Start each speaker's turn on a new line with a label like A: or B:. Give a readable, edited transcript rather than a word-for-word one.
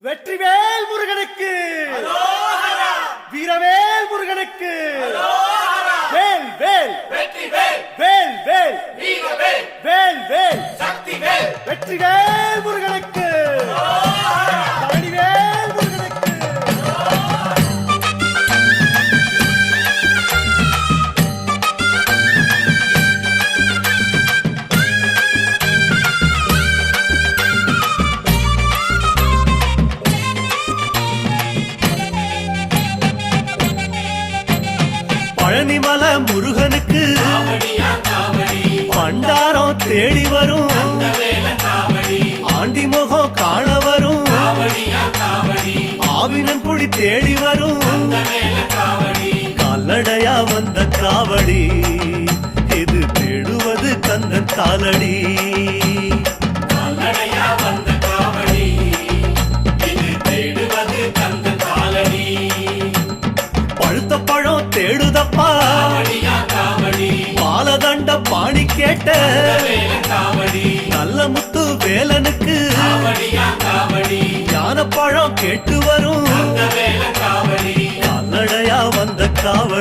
A: வெற்றிவேல் முருகனுக்கு வீரவேல் முருகனுக்கு வேல் வேல்
B: வெற்றிவேல்
A: வேல் வேல்
B: வீரவேல்
A: வேல் வேல்
B: சக்திவேல்
A: வெற்றிவேல் முருகனுக்கு பழனிவேல் முருகனுக்கு பழனிமல முருகனுக்கு
B: காவடியா காவடி
A: பண்டாரம் தேடி வரும்
B: வேல காவடி
A: ஆண்டி முகம் காண வரும்
B: காவடியா காவடி
A: ஆவினன் குடி தேடி வரும்
B: வேல காவடி
A: கால்நடையா வந்த காவடி இது தேடுவது கந்தன் காலடி
B: கால்நடையா வந்த காவடி இது தேடுவது கந்த காலடி
A: பழுத்த பழம் தேடுதப்பா
B: காவடியா காவடி
A: பாலதண்ட பாணி கேட்ட
B: வேல காவடி
A: நல்ல முத்து வேலனுக்கு
B: காவடியா காவடி
A: ஞான பழம் கேட்டு வரும்
B: வேல காவடி
A: கால்நடையா வந்த காவடி